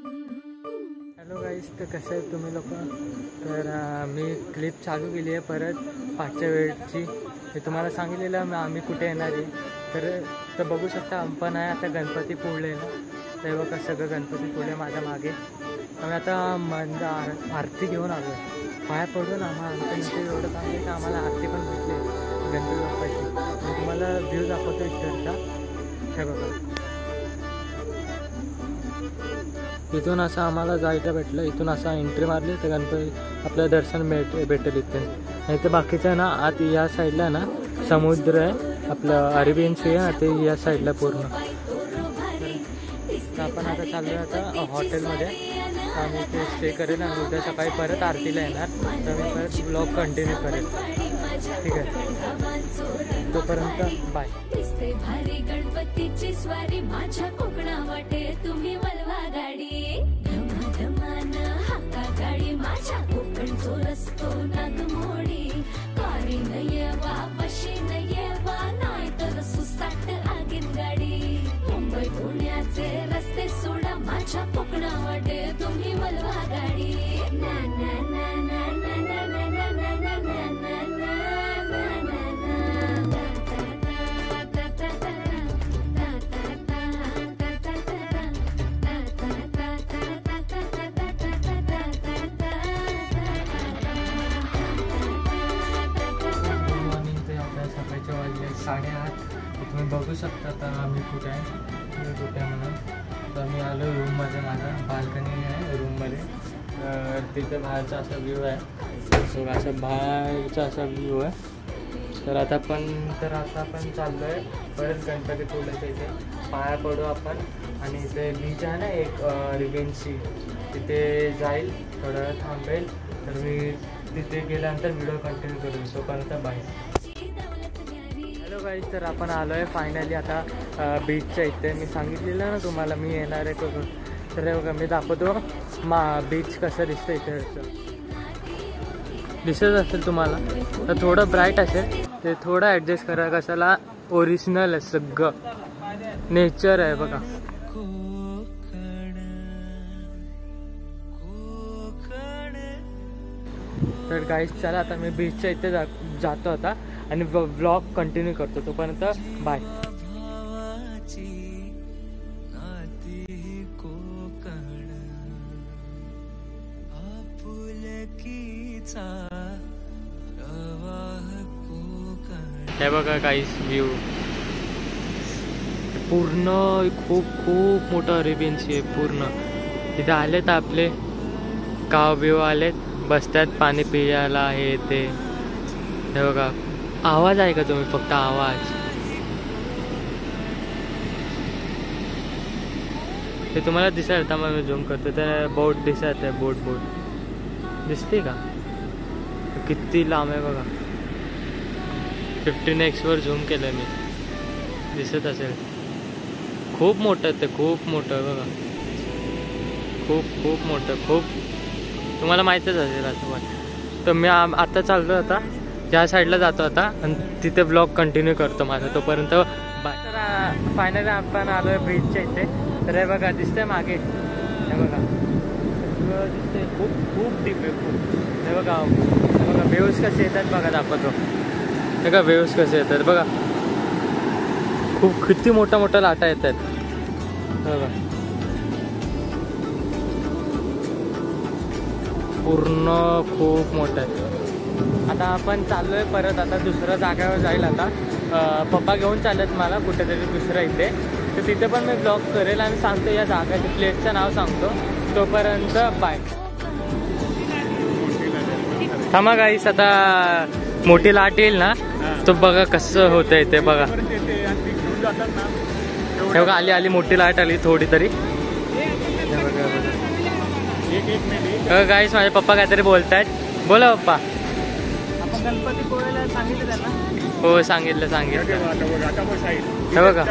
Hello गाईस, तर कसं आहे तुम्ही लोक? तर मी क्लिप चालू केली आहे परत पाचच्या वेळची. हे तुम्हाला सांगितलेलं आम्ही कुठे येणार आहे. तर बघू शकता आपण आहे आता गणपतीपुळेला. तेव्हा का सगळं गणपतीपुळे माझ्या मागे. आम्ही आता आरती घेऊन आलो आहे. पाया पडून आमच्या इथे एवढं काम आहे की आम्हाला आरती पण भेटली गणपती बाप्पाची. मी तुम्हाला व्ह्यू दाखवतो इकडचा. हे बघा, इथून असं आम्हाला जायला भेटलं. इथून असं एंट्री मारली तर गणपती आपलं दर्शन भेटेल इथे. नाही तर बाकीचं ना आत या साईडला ना समुद्र आहे, आपलं अरेबियन सी आहे ते या साईडला पूर्ण. तर आपण आता चाललो आहे आता हॉटेलमध्ये. आम्ही ते स्टे करेल आणि उद्या सकाळी परत आरतीला येणार. तर मी परत ब्लॉग कंटिन्यू करेल. ठीक आहे, तोपर्यंत बाय. भारी गणपतीची स्वारी माझ्या कोकणा वाटे तुम्ही वलवा गाडी. धमाधमान हाका गाडी माझ्या कोकणचो रस्तो नागमोडी. कारी नये वा बशी नये वा नाही तर सुसाट आगीन गाडी. मुंबई पुण्याचे रस्ते सोडा माझ्या कोकणा वाटे तुम्ही वलवा गाडी. ना ना ना ना ना ना ना ना ना ना ना ना. सकाळच्या वाजले 8:30. तुम्ही बघू शकता आता आम्ही कुठे आहे, कुठे आहे म्हणून. तर आम्ही आलो रूममध्ये. माझा बाल्कनी आहे रूममध्ये. तर तिथे बाहेरचा असा व्ह्यू आहे. सो असं बाहेरचा असा व्ह्यू आहे. तर आता आपण चाललो आहे परत गणपतीपुळेच्या इथे. पाया पडू आपण आणि इथे बीच आहे ना एक अरेबियन सी, तिथे जाईल, थोडा वेळ थांबेल. तर मी तिथे गेल्यानंतर व्हिडिओ कंटिन्यू करेल. तोपर्यंत बाय. हॅलो गाईज, तर आपण आलो आहे फायनली आता बीचच्या इथे. मी सांगितलेलं ना तुम्हाला मी येणार आहे करून. तर बघा मी दाखवतो बीच कसं दिसतं इथे. दिसत असेल तुम्हाला. तर थोडं ब्राईट असेल ते थोडं ॲडजस्ट करा. कशाला ओरिजिनल आहे, सगळं नेचर आहे बघा. तर गाईज चला आता मी बीचच्या इथे जातो आता आणि व्लॉग कंटिन्यू करतो. तोपर्यंत बाय. हे बघा काहीच व्ह्यू पूर्ण खूप खूप मोठं अरेबियन सी आहे पूर्ण. तिथे आलेत आपले गाव बिव आलेत, बसतात पाणी पियाला हे ते. हे बघा आवाज आहे का तुम्ही? फक्त आवाज. ते तुम्हाला दिसत मग मी झूम करतो. तर बोट दिसत आहे, बोट दिसते का? किती लांब आहे बघा. 15x वर झूम केलं मी. दिसत असेल. खूप मोठं ते, खूप मोठं बघा. खूप मोठं, खूप. तुम्हाला माहीतच असेल असं पण. तर मी आता चाललो आता ज्या साईडला जातो आता आणि तिथे ब्लॉग कंटिन्यू करतो माझा. तोपर्यंत बाय. तर फायनली आपण आलो आहे ब्रिजच्या इथे. तर हे बघा दिसतंय मागे. हे बघा दिसतंय. खूप डीप आहे खूप. हे बघा वेव्स कसे येतात बघा दाखवतो. हे का वेव्स कसे येतात बघा. खूप किती मोठ्या लाटा येतात बघा. पूर्ण खूप मोठं आहे. आता आपण चाललो आहे परत आता दुसऱ्या जागेवर जाईल. आता पप्पा घेऊन चालत मला कुठेतरी दुसऱ्या इथे. तर तिथे पण मी ब्लॉग करेल आणि सांगतो या जागेच्या प्लेसचं नाव सांगतो. तोपर्यंत बाय. थांबा गाईस, आता मोठी लाट येईल ना तो बघा कसं होतंय ते बघा. हे बघा आली मोठी लाट आली थोडी तरी. गाईस माझे पप्पा काहीतरी बोलतायत. बोला पप्पा. आपण गणपतीपुळेला सांगितलं त्यांना. हो सांगितलं. हे बघा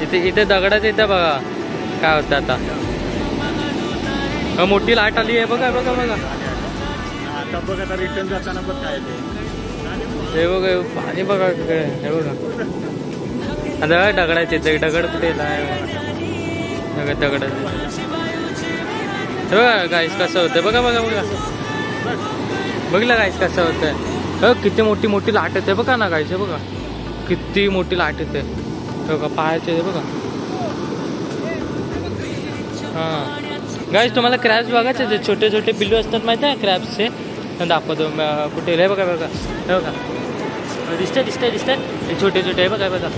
इथे दगडाच इथं बघा काय होतं आता. मोठी लाट आली आहे बघा. रिटर्न जाताना पण काय हे बघा पाणी बघा. हे बघा आता दगडाचे दगड कुठे बघा दगड बघा गाईस कसं होतं बघा बघा बघा बघलं गाईस कसं होतं किती मोठी मोठी लाट येते बघा ना गाईस बघा किती मोठी लाट येते बघा पाहायचे बघा हां गाईस तुम्हाला क्रॅब्स बघायचे जे छोटे छोटे पिल्लू असतात माहिती आहे क्रॅब्सचे दाखवतो कुठे हे बघा बघा हे बघा दिसतात हे छोटे छोटे आहे बघा बघा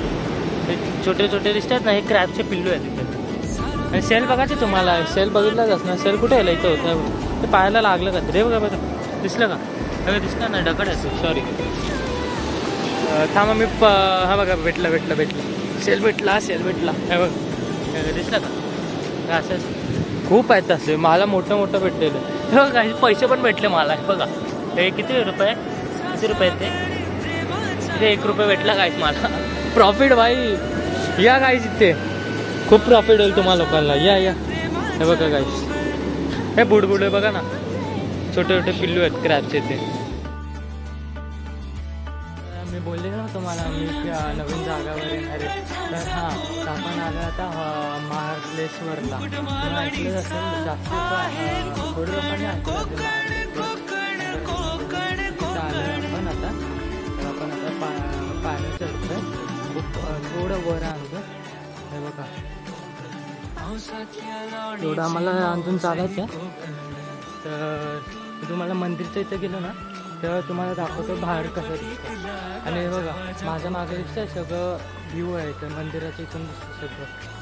हे छोटे छोटे दिसतात ना हे क्रॅबचे पिल्लू आहेत तिथे आणि सेल बघायचे तुम्हाला सेल बघितलाच असणार सेल कुठे आहे इथं होतं ते पाहायला लागलं का ते बघा बघा दिसलं का अगं दिसलं ना दगड आहे सॉरी थांबा मी हा बघा भेटलं सेल भेटला हे बघ दिसलं का असं खूप आहेत असे मला मोठं भेटलेलं हे बघा काही पैसे पण भेटले मला बघा हे किती रुपये ते 1 रुपये भेटला गाईस मला प्रॉफिट भाई या गाईस इथे खूप प्रॉफिट होईल तुम्हाला लोकांना या हे बघा गाईस हे बुडबुड आहे बघा ना छोटे छोटे पिल्लू आहेत क्रॅबचे ते मी बोलले ना तुम्हाला मी नवीन जागावर येणार आहे तर हां आपण आलं आता महाबळेश्वरला ऐकलं असेल जास्त थोडं लोकांनी ऐकलं आपण आता पाणी चढतं थोडं वर आणतं हे बघा थोडं आम्हाला अजून चालायचं तर तुम्हाला मंदिरच्या इथं गेलो ना तेव्हा तुम्हाला दाखवतो बाहेर कसं दिसतं आणि हे बघा माझ्या मागे दिसतंय सगळं व्ह्यू आहे तर मंदिराचं इथून दिसतं सगळं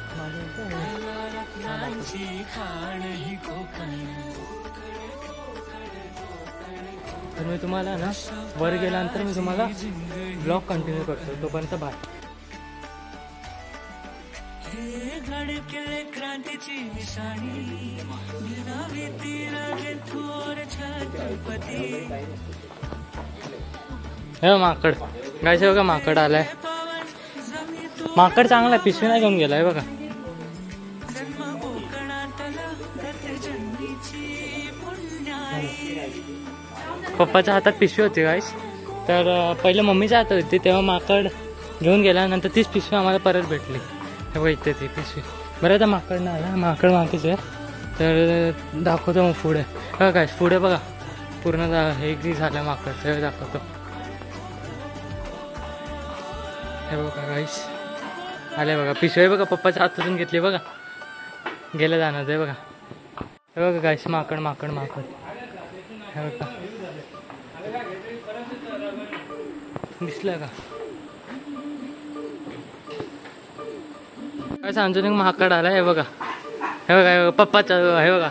तर मी तुम्हाला ना वर गेल्यानंतर मी तुम्हाला ब्लॉग कंटिन्यू करतो तोपर्यंत बाय हे माकड गायचं बघा माकड आलाय माकड चांगला पिशवी नाही घेऊन गेलाय बघा पप्पाच्या हातात पिशवी होती गाईस तर पहिलं मम्मीच्या हातात होती तेव्हा माकड घेऊन गेला नंतर तीच पिशवी आम्हाला परत भेटली तेव्हा इथे ती पिशवी बरं आता माकड नाही आला माकड मागेच आहे तर दाखवतो मग पुढे बघा गाईस पुढे बघा पूर्ण हे झालं माकड ते दाखवतो हे बघा गाईस आले बघा पिशवी बघा पप्पाच्या हातातून घेतली बघा गेलं जाणार ते बघा हे बघा गाईस माकड हे बघा दिसलं का काय सांगतो नाही माकड आला हे बघा पप्पाचा हे बघा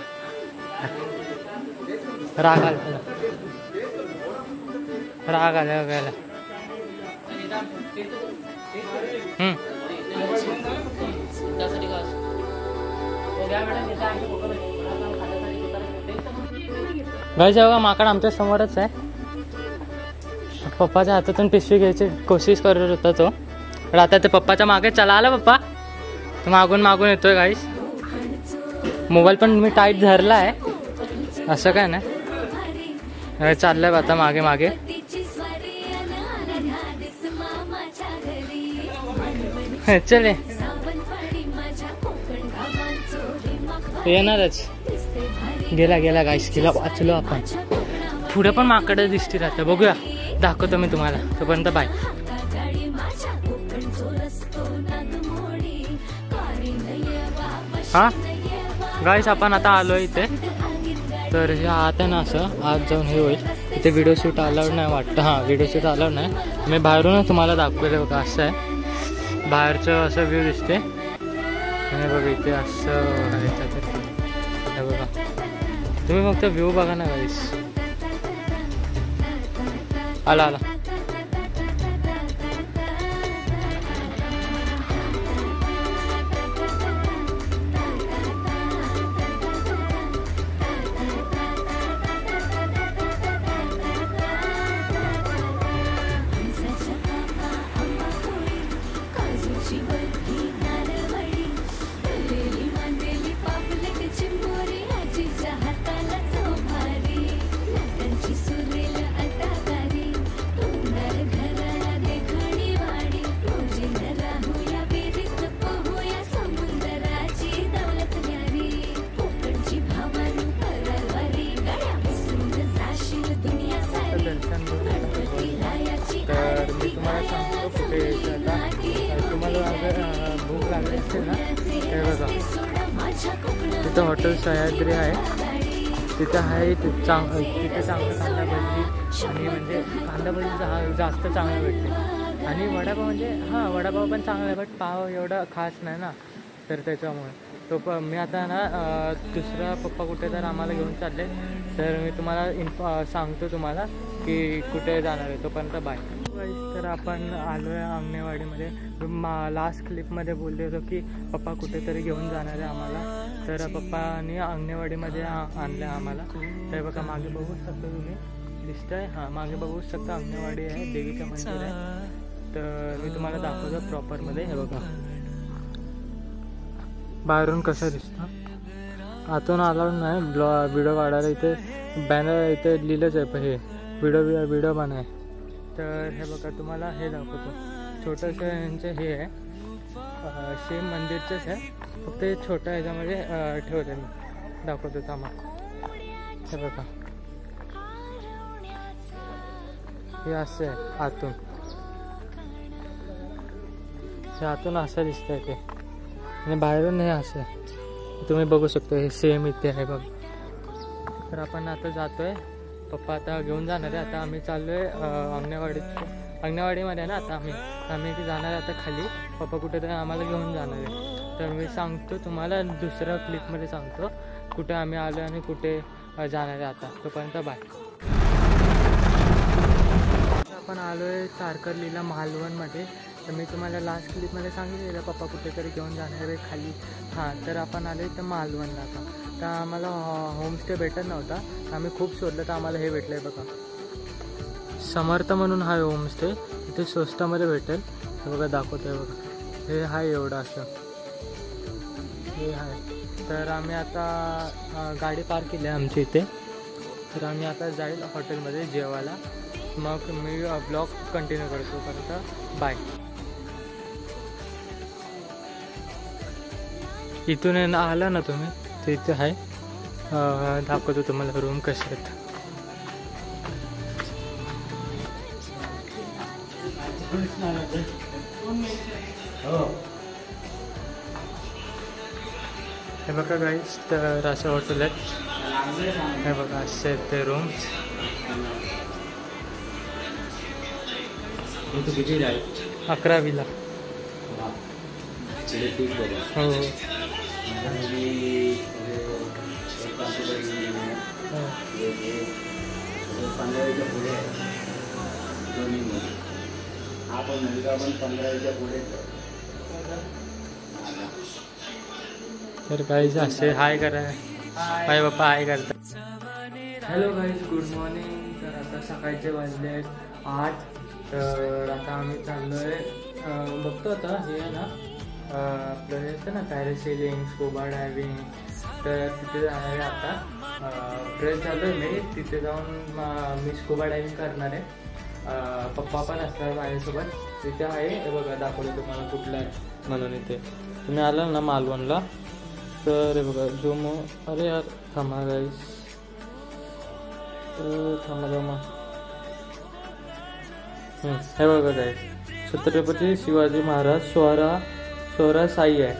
राग आला बघायला गाईस बघा माकड आमच्या समोरच आहे पप्पाच्या हातातून पिशवी घ्यायची कोशिश करत होता तो पण आता ते पप्पाच्या मागे चला आला पप्पा तो मागून येतोय गाईस मोबाईल पण मी टाईट धरला आहे असं काय नाही चाललंय आता मागे चले येणारच गेला गाईस गेला वाचलो आपण पुढे पण माकड दिसतील आता बघूया दाखवतो मी तुम्हाला तोपर्यंत बाय हा गाईस आपण आता आलोय इथे तर हे आता ना असं आज जाऊन हे होईल इथे व्हिडिओ शूट अलाउड नाही वाटतं हां व्हिडिओ शूट अलाउड नाही मी बाहेरूनच तुम्हाला दाखवलं बघा असं आहे बाहेरचं असं व्ह्यू दिसते आणि बघा इथे असं आहे बघा तुम्ही फक्त व्ह्यू बघा ना गाईस आला लागले असतील ना हे बघा, तिथं हॉटेल सह्याद्री आहे, तिथं आहे तिथं चांगलं कांदा भजी आणि म्हणजे कांदा भजी जास्त चांगला भेटते. आणि वडापाव म्हणजे हां वडापाव पण चांगला आहे, बट पाव एवढा खास नाही ना, तर त्याच्यामुळे मी आता ना दुसरा पप्पा कुठे तर आम्हाला घेऊन चालले, तर मी तुम्हाला सांगतो तुम्हाला की कुठे जाणार आहे. तोपर्यंत बाय. तर आपण आलो आहे अंगणेवाडीमध्ये. लास्ट क्लिपमध्ये बोलले होतो की पप्पा कुठेतरी घेऊन जाणार आहे आम्हाला, तर पप्पानी अंगणेवाडीमध्ये आणलं आम्हाला. तर बघा मागे बघू शकता तुम्ही, दिसत आहे हां मागे बघू शकता अंगणेवाडी आहे, देवीचं मंदिर आहे. तर मी तुम्हाला दाखवतो प्रॉपरमध्ये. हे बघा बाहेरून कसं दिसतं, आतून आला नाही व्हिडिओ काढायला. इथे बॅनर इथे लिहिलंच आहे पण हे व्हिडिओ पण आहे. तर हे बघा तुम्हाला हे दाखवतो, छोटंसं यांचं हे आहे, सेम मंदिरचंच आहे, फक्त हे छोटं ह्याच्यामध्ये ठेवलं मी, दाखवतो थांबा. हे बघा हे असं आहे आतून, हे आतून असं दिसतंय ते, आणि बाहेरून हे असं तुम्ही बघू शकता. हे सेम इथे आहे बघ. तर आपण आता जातोय, पप्पा आता घेऊन जाणार आहे. आता आम्ही चाललो आहे अंगणवाडीमध्ये ना, आता आम्ही जाणार आहे आता खाली. पप्पा कुठेतरी आम्हाला घेऊन जाणार आहे, तर मी सांगतो तुम्हाला दुसऱ्या क्लिपमध्ये सांगतो कुठे आम्ही आलो आणि कुठे जाणार आहे आता. तोपर्यंत बाय. आपण आलो आहे तारकर्लीला मालवणमध्ये. तर मी तुम्हाला लास्ट क्लिपमध्ये सांगितलेलं पप्पा कुठेतरी घेऊन जाणार आहे खाली. हां तर आपण आलो इथं मालवणला. आता तर आम्हाला होमस्टे भेटत नव्हता, आम्ही खूप शोधलं तर आम्हाला हे भेटलं आहे बघा, समर्थ म्हणून हा होमस्टे. इथे स्वस्तामध्ये भेटेल. हे बघा दाखवतो आहे बघा, हे आहे एवढं असं हे आहे. तर आम्ही आता गाडी पार्क केली आहे आमच्या इथे. तर आम्ही आता जाईल हॉटेलमध्ये जेवायला. मग मी ब्लॉग कंटिन्यू करतो परत. बाय. इथून आला ना तुम्ही, तर इथे आहे, दाखवतो तुम्हाला रूम कसे आहेत. हे बघा गाईज, तर असं हॉटेल आहेत. हे बघा असे आहेत ते रूम्स. किती आहे? 11वीला. हो तर गाईज असे हाय करा, बाय बाप्पा हाय करतात. Hello guys, good morning. तर आता सकाळचे वाजले आहेत 8. तर आता आम्ही चाललो आहे, बघतो आता हे आहे ना आपलं हे असतं ना पॅरासेलिंग, स्कुबा डायव्हिंग, तर तिथे जाणार आहे आता. फ्रेश झालो आहे मी, तिथे जाऊन मी स्कुबा डायव्हिंग करणार आहे. पप्पा पण असणार माझ्यासोबत. तिथे आहे हे बघा, दाखवलं तुम्हाला कुठलं आहे म्हणून. इथे तुम्ही आला ना मालवणला, तर हे बघा जो मग अरे यार थांबा गाईस, थांबा हे बघा गाईस, छत्रपती शिवाजी महाराज सोहरा साई आहे.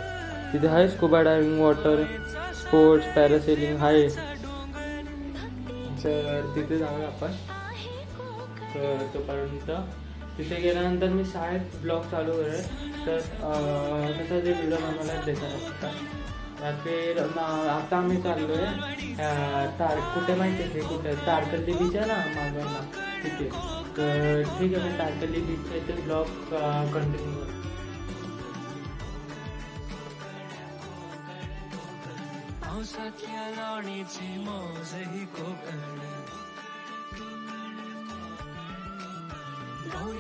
तिथे आहे scuba diving, water sports, parasailing आहे. तर तिथे जाऊ आपण. तर तोपर्यंत तिथे गेल्यानंतर मी शाळेत ब्लॉग चालू करेल. तर तसं ते व्हिडिओ बनवायला देतात असतात. फिर आता आम्ही चाललो आहे कुठे माहिती आहे, कुठे तारकर्ली बीच आहे ना मालवणला तिथे. तर ठीक आहे, मी तारकर्ली बीचच्या इथे ब्लॉग कंटिन्यू करतो.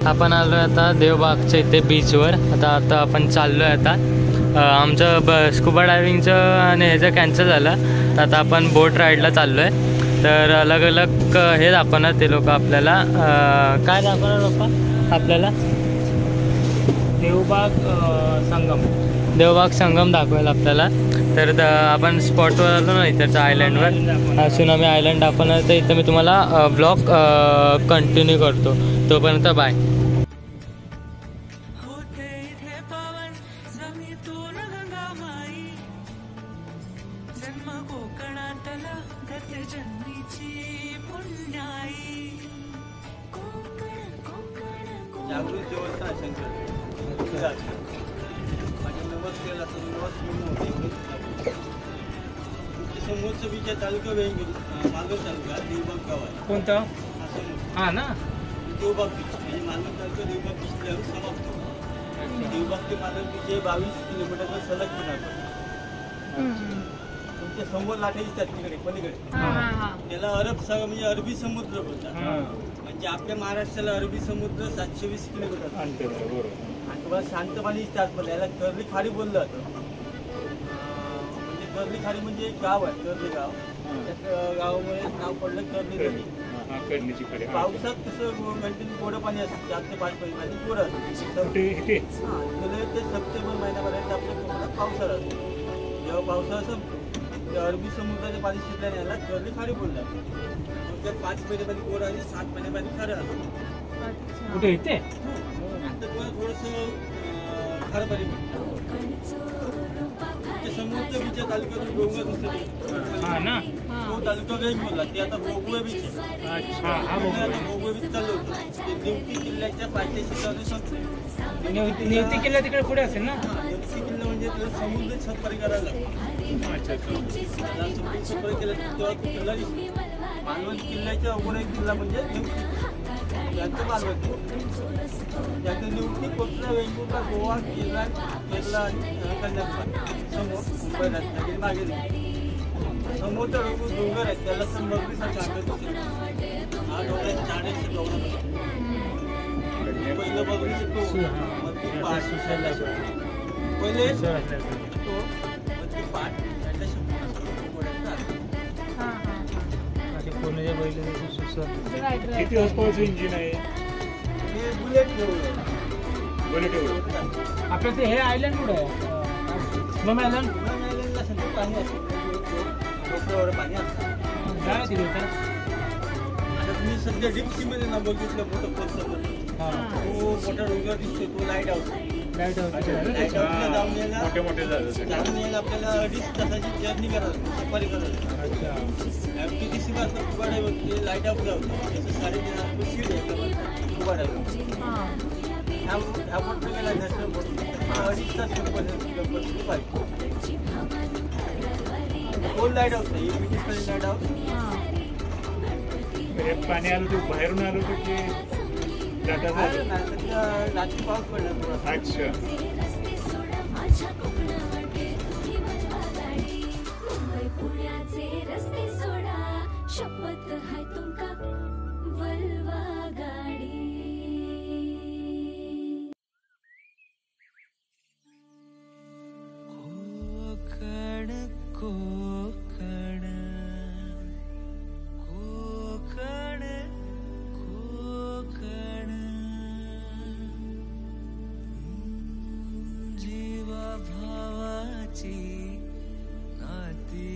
आपण आलो आहे आता देवबागच्या इथे बीचवर. आता आपण चाललो आहे. आता आमचं स्कुबा डायव्हिंगचं आणि ह्याचं कॅन्सल झालं, तर आता आपण बोट राईडला चाललो आहे. तर अलग अलग हे दाखवणार ते लोक आपल्याला. काय दाखवणार लोक आपल्याला? देवबाग संगम दाखवायला आपल्याला. तर आपण स्पॉटवर आलो ना इथच्या आयलँडवर, सुनामी आयलँड दाखवणार. तर इथं मी तुम्हाला ब्लॉग कंटिन्यू करतो. तोपर्यंत बाय. तून गंगामाई जन्म कोकणातला गत जन्मीची पुण्याई जागृत देवस्थान शंकर माझे नवस केला तर नवस पूर्ण होते. समोरचं बीच आहे तालुका वेंगुर्ला मालवण तालुका देवबाग गाव आहे. कोणतं? हा ना, देवबाग बीच म्हणजे मालवण तालुका देवबाग बीचला समाप्त होतो. देवबाग ते मालवण बीच हे 22 किलोमीटरवर सलग होणार. तुमच्या समोर लाटा दिसतात तिकडे पलीकडे, त्याला अरब सागर म्हणजे अरबी समुद्र बोलतात. म्हणजे आपल्या महाराष्ट्राला अरबी समुद्र 720 किलोमीटर आणि तुम्हाला शांत पाणी दिसतं आतमध्ये. याला कर्ली खाडी बोललं जातं. म्हणजे कर्ली खाडी म्हणजे एक गाव आहे, कर्ली गाव. त्या गावामुळे नाव पडलं कर्ली नदी. पावसात कसं कंटिन्यू कोरडं पाणी असतं, 4 ते 5 महिने आणि कोरडं असतं. जुलै ते सप्टेंबर महिन्यापर्यंत आपल्या कोकणात पावसाळा असतो. जेव्हा पावसाळा असं अरबी समुद्राच्या पाणी शिरल्याने याला कर्ली खाडी बोललं जातं. त्या 5 महिन्यामध्ये कोरडं आणि 7 महिन्यामध्ये खारं असतं. कुठे इथे? आता तुम्हाला थोडंसं खारं पाणी मिळतं. समोरच्या बीच तालुक्यातून गोगुआ दिसतो. हा ना, तो तालुका वेंगुर्ला ते आता गोगुआ बीच आहे. अच्छा. हा आता गोगुआ बीच चालू होतं. ते निवती किल्ल्याच्या पायथ्याशी चालू संपतो. निवती किल्ला तिकडे पुढे असेल ना? निवती किल्ला म्हणजे त्याला समुद्र छतपारी करायला लागतो. त्याला समुद्र छतपारी केलं तेव्हा तो किल्ला दिसतो. मालवण किल्ल्याच्या अगोदर एक किल्ला म्हणजे निवती, त्यांचं मालवण. त्याचं निवती, कोकणा, वेंगुर्ला, गोवा, केरला आणि कन्याकुमारी समोर मुंबई रत्नागिरी मागे समोरचा डोंगर आहे त्याला समृद्धीसाठी आठवत असते. हा डोंगर चांडेचे डोंगर पहिलं बघू शकतो. मधली पाठ सुसायला पहिले तो मधली पाठ त्याच्या पूर्ण जे बैल किती हॉर्सपॉवरचं इंजिन आहे? हे बुलेट घेऊन आपलं ते हे आयलंड कुठे आहे? Slum island. आयलंडला सध्या पाणी असतं, डोक्यावर पाणी असतं. काय तिथे होतं? आता तुम्ही सध्या डीप सी मध्ये ना बघितलं मोठं पोचलं तो मोठा डोंगर दिसतो, तो लाईट हाऊस. लाईट हाऊसला जाऊन यायला आपल्याला 2.5 तासाची जर्नी करायला, सफारी करायला. FTTC ला असं स्कुबा डायव्हर लाईट हाऊस जाऊन त्याचं 3.5 सीट आहे स्कुबा डायव्हर. ह्या बोट गेला नॅशनल बोट 2.5 तास कोण लाईट हाऊस आहे ब्रिटिश लाईट हाऊस. पाणी आलं ते बाहेरून आलं होतं की रात्री पाऊस पडला थोडा. अच्छा. शपथ है तुमका वल्वा गाडी. कोकण कोकण कोकण कोकण जीवा भावाची नाती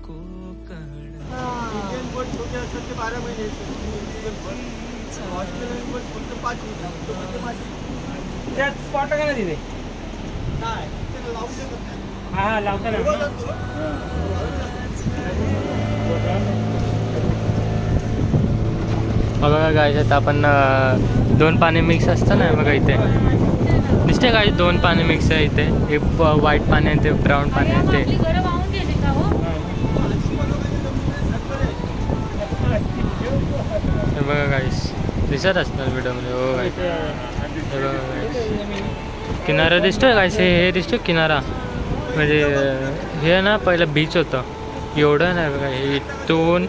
कोकण. इंडियन बोट छोटे असतात ते 12 महिने इंडियन बोट. ऑस्ट्रेलियन बोट फक्त 5 महिने. त्यात स्पॉट का ना तिथे? नाही ते लावू शकत नाही. हा लावता ना. बघा गाईज आता आपण 2 पाणी मिक्स असतं ना बघा इथे दिसते काय 2 पाणी मिक्स आहे इथे. हे व्हाईट पाणी आहे ते ब्राऊन पाणी आहे ते. हे बघा गाईज दिसत असणार व्हिडिओमध्ये. हो गाईज हे बघा गाईज किनारा दिसतोय गाईज. हे दिसतोय किनारा म्हणजे हे ना पहिलं बीच होतं एवढं नाही बघा. इथून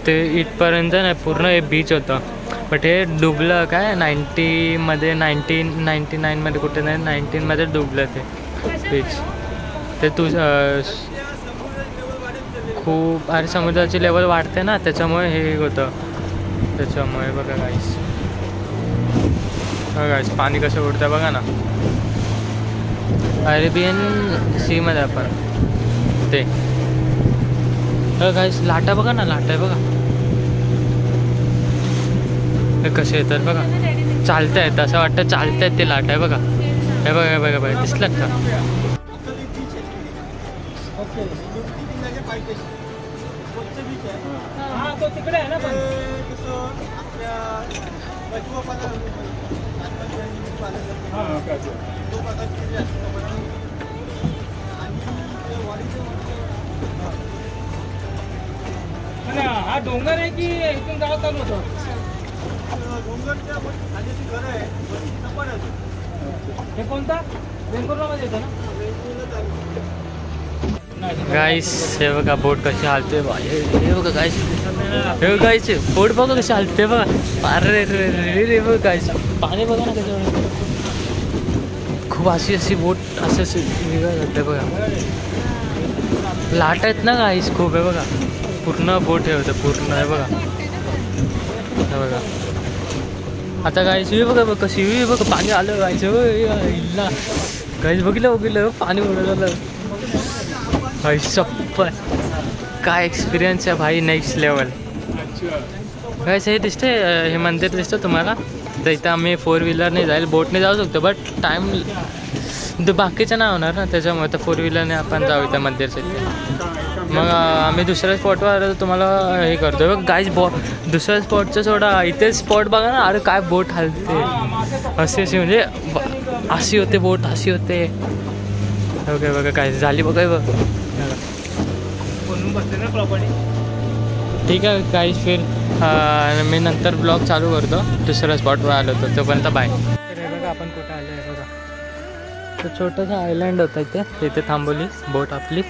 ते इथपर्यंत नाही पूर्ण हे बीच होतं. बट हे डुबलं काय 90मध्ये 1999मध्ये कुठे नाही 19मध्ये डुबलं ते बीच. ते तू खूप अरे समुद्राची लेवल वाढते ना त्याच्यामुळे हे होतं. त्याच्यामुळे बघा गाईस बघा गाईस पाणी कसं उडतं बघा ना. अरेबियन सीमध्ये आपण ते गाईस लाटा बघा ना. लाटा आहे बघा कसे येतात बघा. चालत आहेत असं वाटतं चालत आहेत ते लाटा आहे बघा. हे बघा हे बघा बघा दिसलं का? असं एक बीच आहे तिकडे. ओके. दुमती किल्ल्याच्या पायथ्याशी स्वच्छ बीच आहे. हा तो तिकडे आहे ना पण. ते कसं आपल्या बचवापाला हां काय तो पदार्थ असतो आणि ते वाडीचं हा डोंगर आहे की इथून गाव चालू होतं? डोंगरच्या खाली घर आहे सपाट आहे. हे कोणता वेंगुर्लामध्ये येतं ना? वेंगुर्ला गाईस हे बघा बोट कशी हालते बा. हे बघा गाईस, हे बघा गाईस बोट बघा कशी हालते बघा. अरे रे रे रे बघा गाईस, पाणी बघा ना त्याच्यावर. खूप अशी बोट असं वेगळं जाते बघा. लाट आहेत ना गाईस खूप. आहे बघा पूर्ण बोट हे होतं पूर्ण. आहे बघा हे बघा. आता गाईस हे बघा बघ कशी हे बघा पाणी आलं गाईस. इल्ला गाईस बघितलं पाणी उडवलं. भाई सप्पर काय एक्सपिरियन्स आहे भाई, नेक्स्ट लेवल. गाईस हे दिसते हे मंदिर दिसतं तुम्हाला. तर इथं आम्ही 4 व्हीलरने जाईल, बोटने जाऊ शकतो बट टाईम बाकीचं नाही होणार ना त्याच्यामुळे. तर 4 व्हीलरने आपण जाऊ इथं मंदिरच्या इथे. मग आम्ही दुसऱ्या स्पॉटवर तुम्हाला हे करतो बघ गाईज. दुसऱ्या स्पॉटचं सोडा इथे स्पॉट बघा ना. अरे काय बोट हालते अशी म्हणजे अशी होते बोट अशी होते. ओके बघा काय झाली बघा बघ. ठीक आहे गाईज फिर मी नंतर ब्लॉग चालू करतो दुसऱ्या स्पॉटवर आलो होतो तोपर्यंत बाय. तर हे बघा आपण कुठं आलो आहे बघा. तर छोटंसं आयलँड होतं इथे, तिथे थांबवली बोट आपली.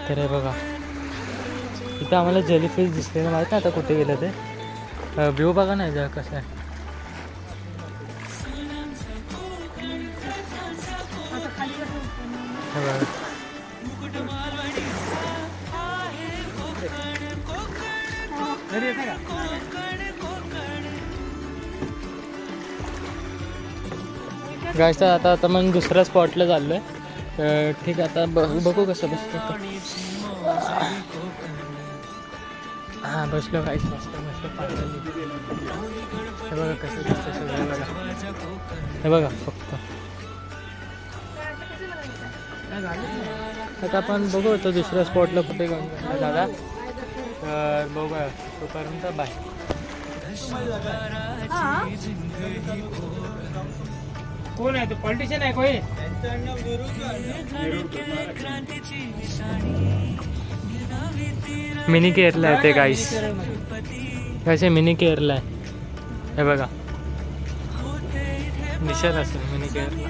तर हे बघा इथं आम्हाला जेलीफिश दिसले ना, माहीत नाही आता कुठे गेलं ते. व्ह्यू बघा नाही जरा कसं आहे. हे बघा गाईस. तर आता मग दुसऱ्या स्पॉटला चाललो आहे. ठीक आहे आता बघू कसं बसतो. हां बसलो गाईस मस्त बसलो. हे बघा कसं दिसतं सगळं बघा. हे बघा फक्त आता आपण बघू होतो दुसऱ्या स्पॉटला कुठे घेऊन दादा. तर बघूया तोपर्यंत बाय. कोण आहे तो पॉलिटिशियन आहे कोणी? मिनी केरला आहे ते गाईस. कसे मिनी केरला आहे हे बघा. निशाद असेल मिनी केरला.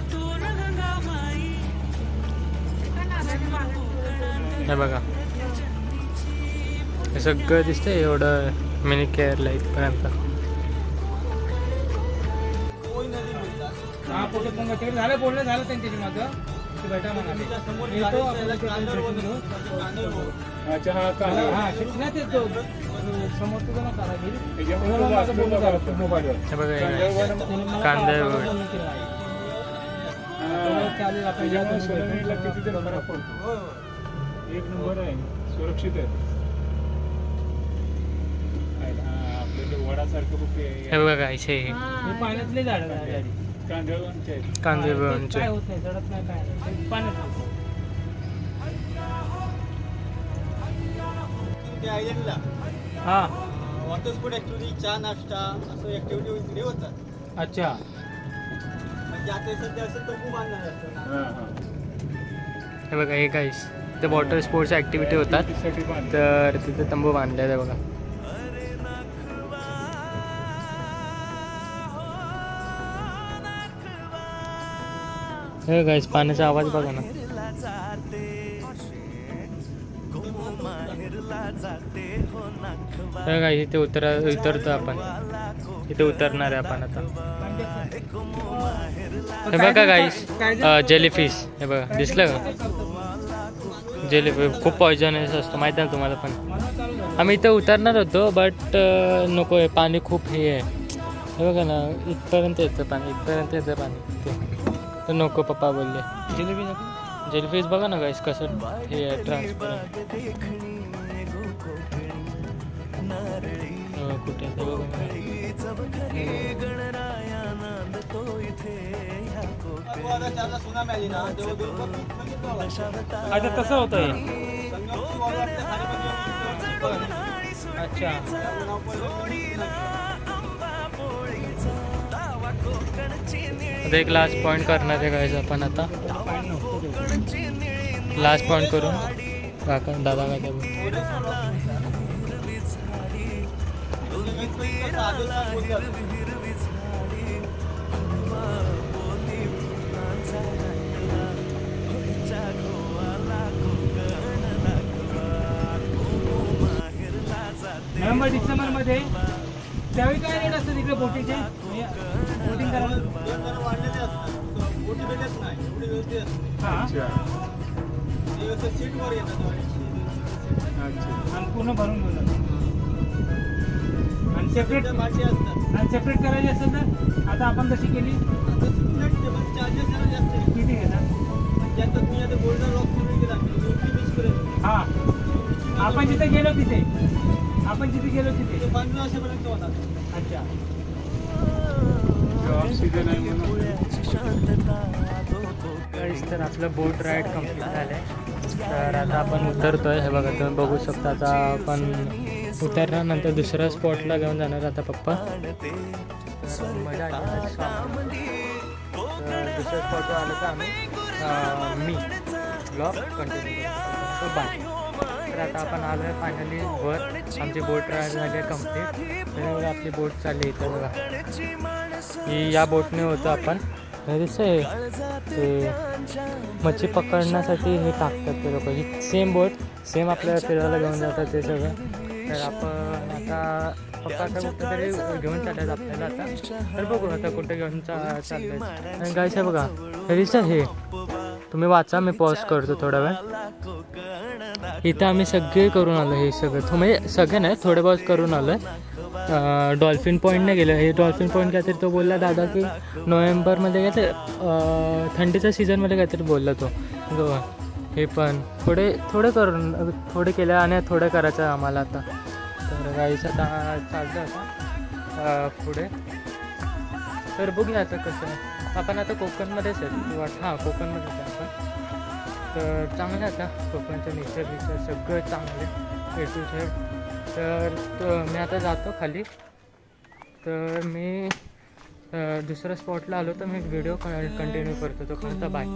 हे बघा हे सगळं दिसतंय एवढं मिनी केरला इथपर्यंत. झालं बोलणं झालं त्यांच्याशी माझं की बेटा म्हणा समोर तुझं ना कांदा एक नंबर आहे, सुरक्षित आहे. वडासारखं हे बघा कायचे पाण्यातले झाड कांदळवनचे काय होत नाही, जडत नाही काय पाण्यात. आयलंडला हा वॉटर स्पोर्ट ऍक्टिव्हिटी, चहा नाश्ता असं ऍक्टिव्हिटी इकडे होतात. अच्छा म्हणजे आता सध्या असं तंबू बांधणार असतं ना. हे बघा हे गाईस ते वॉटर स्पोर्ट्स ॲक्टिव्हिटी होतात तर तिथे तंबू बांधले आहे बघा. हे गाईस पाण्याचा आवाज बघा ना. हे गाईस इथे उतरतो आपण, इथे उतरणार आहे आपण आता. हे बघा गाईस जेलीफिश, हे बघा दिसलं का जेलीफिश खूप पॉयझनस असतो माहिती आहे तुम्हाला. पण आम्ही इथं उतरणार होतो बट नको आहे, पाणी खूप हे आहे. हे बघा ना इथपर्यंत येतं पाणी, इथपर्यंत येतं पाणी ते तर नको पप्पा बोलले. जेलीफिश बघा ना गाईस कसं हे आहे ट्रान्सपरंट. कुठे आता त्याला सुनामी आली ना तेव्हा दुर्गम बघितलं आता तसं होतं हे. संगमची वाळू आपल्या खाडीमध्ये अच्छा आता एक लास्ट पॉईंट करणार आहे गाईज आपण आता लास्ट पॉईंट करून काका दादा काय ते नोव्हेंबर डिसेंबर मध्ये त्यावेळी काय रेट असतं तिकडे बोटीचे बोटिंग करायला वाढलेले असतात बोटी भेटत नाही एवढी गर्दी असते हां अच्छा सीटवर येतात अच्छा आणि पूर्ण भरून घेऊन आणि सेपरेट माटी असतात आणि सेपरेट करायची असेल तर आता आपण कशी केली चार्जेस जरा जास्त आहे किती घेतात त्यात मी आता गोल्डन रॉक सिमेंट केला बीच करेल हां आपण जिथे गेलो तिथे ते 1500पर्यंत होतात अच्छा ऑफ सीझन आहे म्हणून गाईज तर आपलं बोट राईड कम्प्लीट झालं आहे तर आता आपण उतरतोय हे बघा तुम्ही बघू शकता आता आपण उतरल्यानंतर दुसऱ्या स्पॉटला घेऊन जाणार आता पप्पा तर मजा आली दुसऱ्या स्पॉटवर आलं तर आम्ही मी ब्लॉग कंटिन्यू करतो बाय तर आता आपण आलो आहे फायनली वर आमची बोट राईड झाली आहे कम्प्लीट तर आपली बोट चालली इथं बघा ही या बोटने होतं आपण हे दिसतंय ते मच्छी पकडण्यासाठी हे टाकतात ते लोक ही सेम बोट सेम आपल्याला फिरायला घेऊन जातात ते सगळं तर आपण आता पप्पा आता कुठं तरी घेऊन चालतात आपल्याला आता तर बघू आता कुठे घेऊन चाललंय आणि गायचं बघा हे दिसतं हे तुम्ही वाचा मी पॉज करतो थोडा वेळ इथं आम्ही सगळे करून आलो हे सगळं म्हणजे सगळे नाही थोडे बहुत करून आलो आहे डॉल्फिन पॉईंटने गेलं हे डॉल्फिन पॉईंट काहीतरी तो बोलला दादा की नोव्हेंबरमध्ये काहीतरी थंडीच्या सीझनमध्ये काहीतरी बोलला तो हे पण थोडे करून थोडे केलं आणि थोडं करायचं आहे आम्हाला आता तर गाईस आता चालतं आता पुढे तर बघूया आता कसं आहे आपण आता कोकणमध्येच आहे हां कोकणमध्येच आहे आपण तर चांगलं आता कोकणचं नेचर सगळं चांगलं आहे ए टू झेड तर मी आता जातो खाली तर मी दुसऱ्या स्पॉटला आलो तर मी व्हिडिओ कंटिन्यू करतो तो कोणता बाय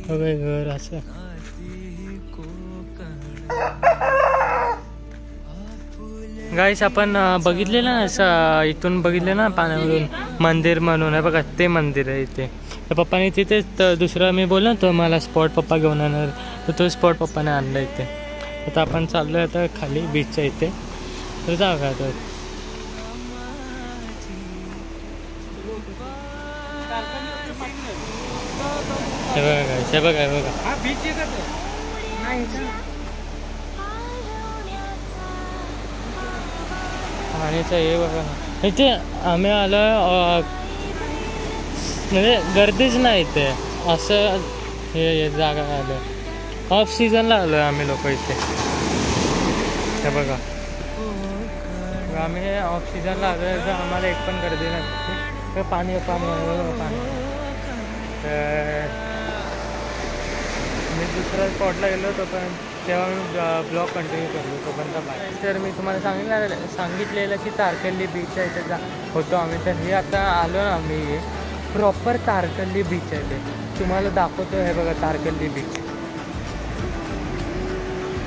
घर असं गाईस आपण बघितलेलं ना असं इथून बघितलं ना पाण्यामधून मंदिर म्हणून आहे बघा ते मंदिर आहे इथे तर पप्पाने तिथेच दुसरा मी बोललो तो मला स्पॉट पप्पा घेऊन येणार तर तो स्पॉट पप्पाने आणला इथे आता आपण चाललो आहे आता खाली बीचच्या इथे तर जाऊ का आता हे बघा गाईस हे बघा हा बीच येतात पाण्याचं हे बघा इथे आम्ही आलो म्हणजे गर्दीच नाही इथे असं हे जागा आलं ऑफ सीझनला आलो आहे आम्ही लोक इथे हे बघा आम्ही ऑफ सीझनला आलो आहे तर आम्हाला एक पण गर्दी नाही तर पाणी तर मी दुसऱ्या स्पॉटला गेलो होतो पण तेव्हा मी ब्लॉग कंटिन्यू करतो तोपर्यंत बाय तर मी तुम्हाला सांगितलेलं की तारकर्ली बीचच्या इथे होतो आम्ही तर हे आता आलो ना आम्ही प्रॉपर तारकर्ली बीच आहे ते तुम्हाला दाखवतो हे बघा तारकर्ली बीच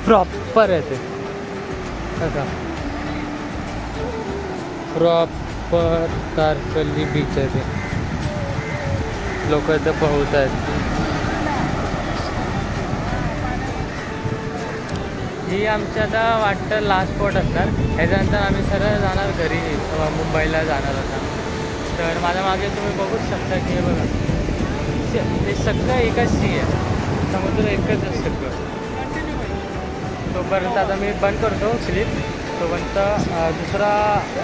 प्रॉपर आहे ते बघा प्रॉपर तारकर्ली बीच आहे ते लोक इथं पोहत आहेत ही आमच्या आता वाटतं लास्ट स्पॉट असणार ह्याच्यानंतर आम्ही सरळ जाणार घरी मुंबईला जाणार आता तर माझ्या मागे तुम्ही बघूच शकता की हे बघा ते सगळं एकच सी आहे समुद्र एकच आहे सगळं तोपर्यंत आता मी बंद करतो क्लिप तोपर्यंत दुसरा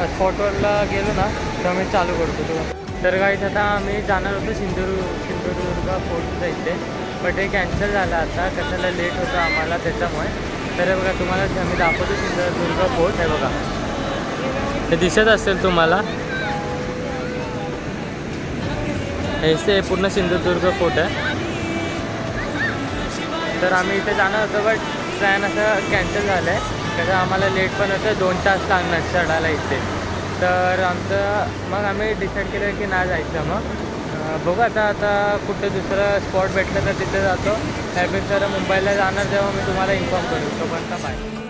स्पॉटवरला गेलो ना तेव्हा मी चालू करतो तो तर गाईस आता आम्ही जाणार होतो सिंधुदुर्ग फोर्टच्या इथे, बट हे कॅन्सल झालं आता, कशाला लेट होतं आम्हाला त्याच्यामुळे. तर हे बघा तुम्हाला आम्ही दाखवतो सिंधुदुर्ग फोर्ट. हे बघा हे दिसत असेल तुम्हाला, हे पूर्ण सिंधुदुर्ग फोर्ट आहे. तर आम्ही इथे जाणार होतो, बट प्लॅन असं कॅन्सल झालं आहे, त्याचं आम्हाला लेट पण होतं, 2 तास लागणार चढायला इथे. तर आमचं मग आम्ही डिसाईड केलं की नाही जायचं. मग बघू आता कुठं दुसरं स्पॉट भेटलं तर तिथे जातो. त्यापेक्षा मुंबईला जाणार तेव्हा मी तुम्हाला इन्फॉर्म करू. तोपर्यंत बाय.